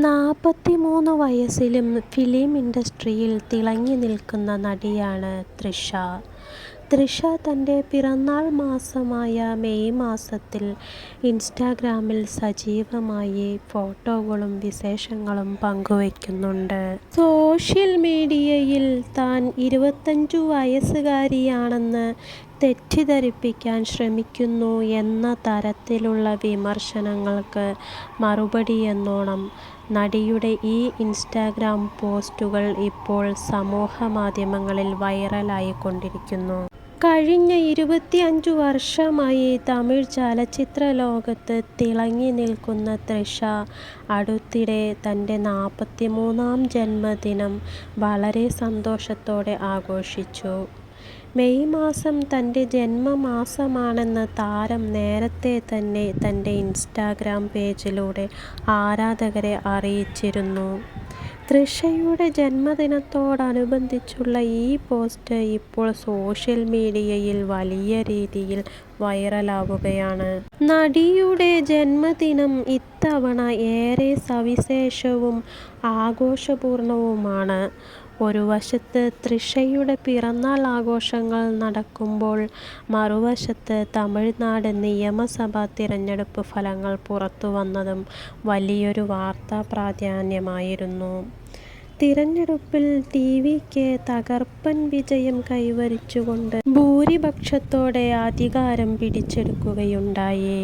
43 വയസ്സിലും ഫിലിം ഇൻഡസ്ട്രിയിൽ തിളങ്ങി നിൽക്കുന്ന നടിയാണ് തൃഷ. തൃഷ തൻ്റെ പിറന്നാൾ മാസമായ മെയ് മാസത്തിൽ ഇൻസ്റ്റാഗ്രാമിൽ സജീവമായി ഫോട്ടോകളും വിശേഷങ്ങളും പങ്കുവയ്ക്കുന്നുണ്ട്. സോഷ്യൽ മീഡിയയിൽ താൻ 25 വയസ്സുകാരിയാണെന്ന് തെറ്റിദ്ധരിപ്പിക്കാൻ ശ്രമിക്കുന്നു എന്ന തരത്തിലുള്ള വിമർശനങ്ങൾക്ക് മറുപടിയെന്നോണം നടിയുടെ ഈ ഇൻസ്റ്റാഗ്രാം പോസ്റ്റുകൾ ഇപ്പോൾ സമൂഹമാധ്യമങ്ങളിൽ വൈറലായിക്കൊണ്ടിരിക്കുന്നു. കഴിഞ്ഞ 25 വർഷമായി തമിഴ് ചലച്ചിത്ര ലോകത്ത് തിളങ്ങി നിൽക്കുന്ന തൃഷ അടുത്തിടെ തൻ്റെ 43ാം ജന്മദിനം വളരെ സന്തോഷത്തോടെ ആഘോഷിച്ചു. മെയ് മാസം തൻ്റെ ജന്മമാസമാണെന്ന് താരം നേരത്തെ തന്നെ തൻ്റെ ഇൻസ്റ്റാഗ്രാം പേജിലൂടെ ആരാധകരെ അറിയിച്ചിരുന്നു. തൃഷയുടെ ജന്മദിനത്തോടനുബന്ധിച്ചുള്ള ഈ പോസ്റ്റ് ഇപ്പോൾ സോഷ്യൽ മീഡിയയിൽ വലിയ രീതിയിൽ വൈറലാവുകയാണ്. നടിയുടെ ജന്മദിനം ഇത്തവണ ഏറെ സവിശേഷവും ആഘോഷപൂർണവുമാണ്. ഒരു വശത്ത് തൃഷയുടെ പിറന്നാൾ ആഘോഷങ്ങൾ നടക്കുമ്പോൾ മറുവശത്ത് തമിഴ്നാട് നിയമസഭാ തിരഞ്ഞെടുപ്പ് ഫലങ്ങൾ പുറത്തുവന്നതും വലിയൊരു വാർത്താ പ്രാധാന്യമായിരുന്നു. തിരഞ്ഞെടുപ്പിൽ ടി.വിക്ക് തകർപ്പൻ വിജയം കൈവരിച്ചുകൊണ്ട് ഭൂരിപക്ഷത്തോടെ അധികാരം പിടിച്ചെടുക്കുകയുണ്ടായി.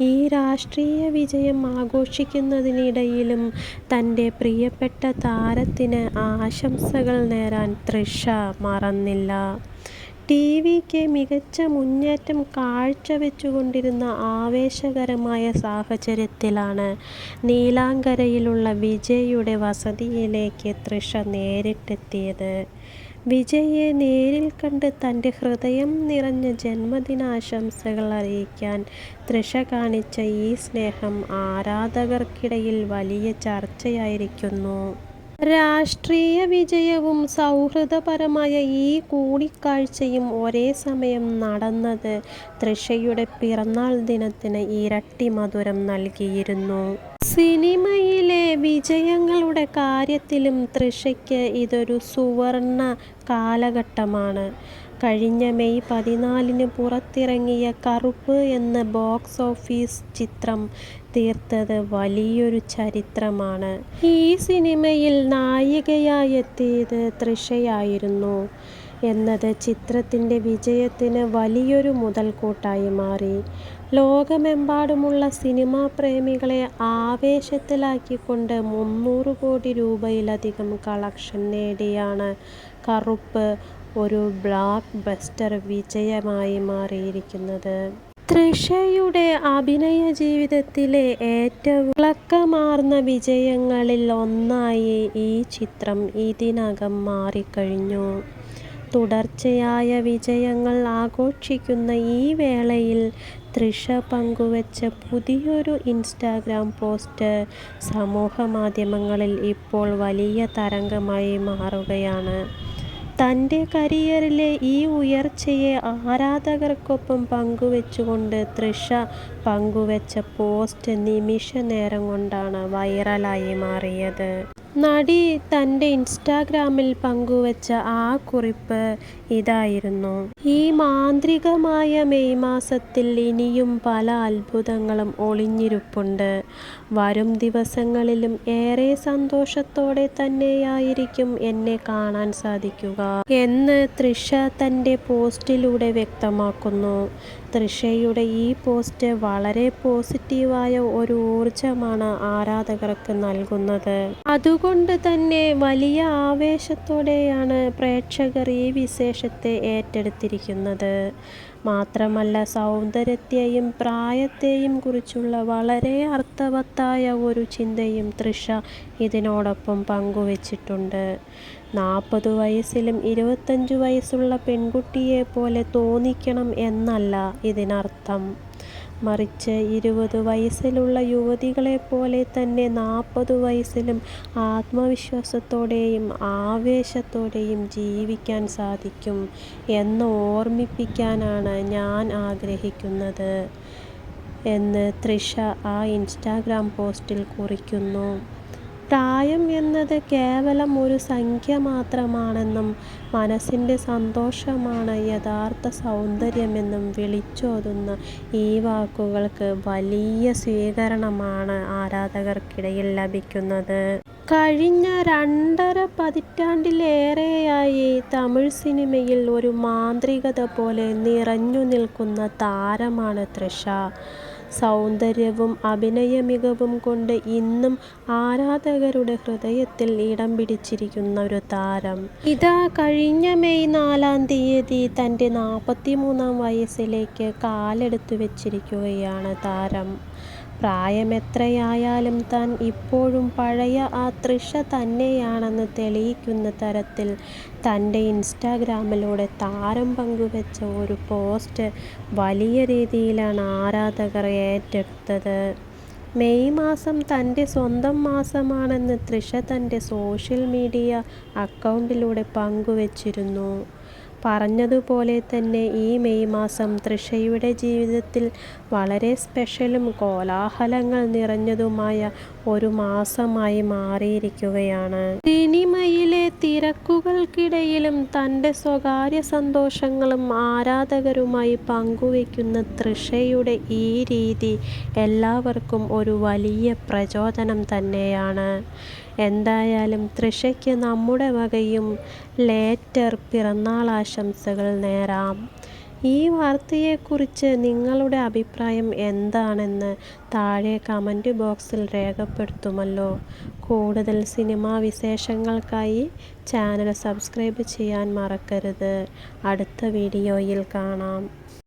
ഈ രാഷ്ട്രീയ വിജയം ആഘോഷിക്കുന്നതിനിടയിലും തൻ്റെ പ്രിയപ്പെട്ട താരത്തിന് ആശംസകൾ നേരാൻ തൃഷ മറന്നില്ല. ടി.വിക്ക് മികച്ച മുന്നേറ്റം കാഴ്ചവെച്ചുകൊണ്ടിരുന്ന ആവേശകരമായ സാഹചര്യത്തിലാണ് നീലാങ്കരയിലുള്ള വിജയ്യുടെ വസതിയിലേക്ക് തൃഷ നേരിട്ടെത്തിയത്. വിജയ്യെ നേരിൽ കണ്ട് തൻ്റെ ഹൃദയം നിറഞ്ഞ ജന്മദിനാശംസകൾ അറിയിക്കാൻ തൃഷ കാണിച്ച ഈ സ്നേഹം ആരാധകർക്കിടയിൽ വലിയ ചർച്ചയായിരിക്കുന്നു. രാഷ്ട്രീയ വിജയവും സൗഹൃദപരമായ ഈ കൂടിക്കാഴ്ചയും ഒരേ സമയം നടന്നത് തൃഷയുടെ പിറന്നാൾ ദിനത്തിന് ഇരട്ടി മധുരം നൽകിയിരുന്നു. സിനിമയിലെ വിജയങ്ങളുടെ കാര്യത്തിലും തൃഷയ്ക്ക് ഇതൊരു സുവർണ കാലഘട്ടമാണ്. കഴിഞ്ഞ മെയ് 14 പുറത്തിറങ്ങിയ കറുപ്പ് എന്ന ബോക്സ് ഓഫീസ് ചിത്രം തീർത്തത് വലിയൊരു ചരിത്രമാണ്. ഈ സിനിമയിൽ നായികയായെത്തിയത് തൃഷയായിരുന്നു എന്നത് ചിത്രത്തിൻ്റെ വിജയത്തിന് വലിയൊരു മുതൽക്കൂട്ടായി മാറി. ലോകമെമ്പാടുമുള്ള സിനിമാ പ്രേമികളെ ആവേശത്തിലാക്കിക്കൊണ്ട് 300 കോടി രൂപയിലധികം കളക്ഷൻ നേടിയാണ് കറുപ്പ് ഒരു ബ്ലോക്ക് ബസ്റ്റർ വിജയമായി മാറിയിരിക്കുന്നത്. തൃഷയുടെ അഭിനയ ജീവിതത്തിലെ ഏറ്റവും തിളക്കമാർന്ന വിജയങ്ങളിൽ ഒന്നായി ഈ ചിത്രം ഇതിനകം മാറിക്കഴിഞ്ഞു. തുടർച്ചയായ വിജയങ്ങൾ ആഘോഷിക്കുന്ന ഈ വേളയിൽ തൃഷ പങ്കുവച്ച പുതിയൊരു ഇൻസ്റ്റാഗ്രാം പോസ്റ്റ് സമൂഹമാധ്യമങ്ങളിൽ ഇപ്പോൾ വലിയ തരംഗമായി മാറുകയാണ്. തൻ്റെ കരിയറിലെ ഈ ഉയർച്ചയെ ആരാധകർക്കൊപ്പം പങ്കുവെച്ചുകൊണ്ട് തൃഷ പങ്കുവച്ച പോസ്റ്റ് നിമിഷ നേരം കൊണ്ടാണ് വൈറലായി മാറിയത്. നടി തൻ്റെ ഇൻസ്റ്റാഗ്രാമിൽ പങ്കുവച്ച ആ കുറിപ്പ് ഇതായിരുന്നു: ഈ മാന്ത്രികമായ മെയ് മാസത്തിൽ ഇനിയും പല അത്ഭുതങ്ങളും ഒളിഞ്ഞിരിപ്പുണ്ട്. വരും ദിവസങ്ങളിലും ഏറെ സന്തോഷത്തോടെ തന്നെയായിരിക്കും എന്നെ കാണാൻ സാധിക്കുക എന്ന് തൃഷ തൻ്റെ പോസ്റ്റിലൂടെ വ്യക്തമാക്കുന്നു. തൃഷയുടെ ഈ പോസ്റ്റ് വളരെ പോസിറ്റീവായ ഒരു ഊർജമാണ് ആരാധകർക്ക് നൽകുന്നത്. അതുകൊണ്ട് തന്നെ വലിയ ആവേശത്തോടെയാണ് പ്രേക്ഷകർ ഈ വിശേഷത്തെ ഏറ്റെടുത്തിരിക്കുന്നത്. മാത്രമല്ല, സൗന്ദര്യത്തെയും പ്രായത്തെയും കുറിച്ചുള്ള വളരെ അർത്ഥവത്തായ ഒരു ചിന്തയും തൃഷ ഇതിനോടൊപ്പം പങ്കുവച്ചിട്ടുണ്ട്. 40 വയസ്സിലും 25 വയസ്സുള്ള പെൺകുട്ടിയെപ്പോലെ തോന്നിക്കണം എന്നല്ല ഇതിനർത്ഥം. മറിച്ച് 20 വയസ്സിലുള്ള യുവതികളെപ്പോലെ തന്നെ 40 വയസ്സിലും ആത്മവിശ്വാസത്തോടെയും ആവേശത്തോടെയും ജീവിക്കാൻ സാധിക്കും എന്ന് ഓർമ്മിപ്പിക്കാനാണ് ഞാൻ ആഗ്രഹിക്കുന്നത് എന്ന് തൃഷ ആ ഇൻസ്റ്റാഗ്രാം പോസ്റ്റിൽ കുറിക്കുന്നു. പ്രായം എന്നത് കേവലം ഒരു സംഖ്യ മാത്രമാണെന്നും മനസ്സിൻ്റെ സന്തോഷമാണ് യഥാർത്ഥ സൗന്ദര്യമെന്നും വിളിച്ചോതുന്ന ഈ വാക്കുകൾക്ക് വലിയ സ്വീകരണമാണ് ആരാധകർക്കിടയിൽ ലഭിക്കുന്നത്. കഴിഞ്ഞ 2.5 പതിറ്റാണ്ടിലേറെയായി തമിഴ് സിനിമയിൽ ഒരു മാന്ത്രികത പോലെ നിറഞ്ഞു നിൽക്കുന്ന താരമാണ് തൃഷ. സൗന്ദര്യവും അഭിനയ മികവും കൊണ്ട് ഇന്നും ആരാധകരുടെ ഹൃദയത്തിൽ ഇടം പിടിച്ചിരിക്കുന്ന ഒരു താരം. ഇതാ കഴിഞ്ഞ മെയ് 4-ാം തീയതി തൻ്റെ 43-ാം വയസ്സിലേക്ക് കാലെടുത്തു വെച്ചിരിക്കുകയാണ് താരം. പ്രായമെത്രയായാലും താൻ ഇപ്പോഴും പഴയ ആ തൃഷ തന്നെയാണെന്ന് തെളിയിക്കുന്ന തരത്തിൽ തൻ്റെ ഇൻസ്റ്റാഗ്രാമിലൂടെ താരം പങ്കുവെച്ച ഒരു പോസ്റ്റ് വലിയ രീതിയിലാണ് ആരാധകർ ഏറ്റെടുത്തത്. മെയ് മാസം തൻ്റെ സ്വന്തം മാസമാണെന്ന് തൃഷ തൻ്റെ സോഷ്യൽ മീഡിയ അക്കൗണ്ടിലൂടെ പങ്കുവച്ചിരുന്നു. പറഞ്ഞതുപോലെ തന്നെ ഈ മെയ് മാസം തൃഷയുടെ ജീവിതത്തിൽ വളരെ സ്പെഷ്യലും കോലാഹലങ്ങൾ നിറഞ്ഞതുമായ ഒരു മാസമായി മാറിയിരിക്കുകയാണ്. സിനിമയിലെ തിരക്കുകൾക്കിടയിലും തൻ്റെ സ്വകാര്യ സന്തോഷങ്ങളും ആരാധകരുമായി പങ്കുവെക്കുന്ന തൃഷയുടെ ഈ രീതി എല്ലാവർക്കും ഒരു വലിയ പ്രചോദനം തന്നെയാണ്. എന്തായാലും തൃഷയ്ക്ക് നമ്മുടെ വകയും ലേറ്റർ പിറന്നാൾ ആശംസകൾ നേരാം. ഈ വാർത്തയെക്കുറിച്ച് നിങ്ങളുടെ അഭിപ്രായം എന്താണെന്ന് താഴെ കമൻറ്റ് ബോക്സിൽ രേഖപ്പെടുത്തുമല്ലോ. കൂടുതൽ സിനിമാ വിശേഷങ്ങൾക്കായി ചാനൽ സബ്സ്ക്രൈബ് ചെയ്യാൻ മറക്കരുത്. അടുത്ത വീഡിയോയിൽ കാണാം.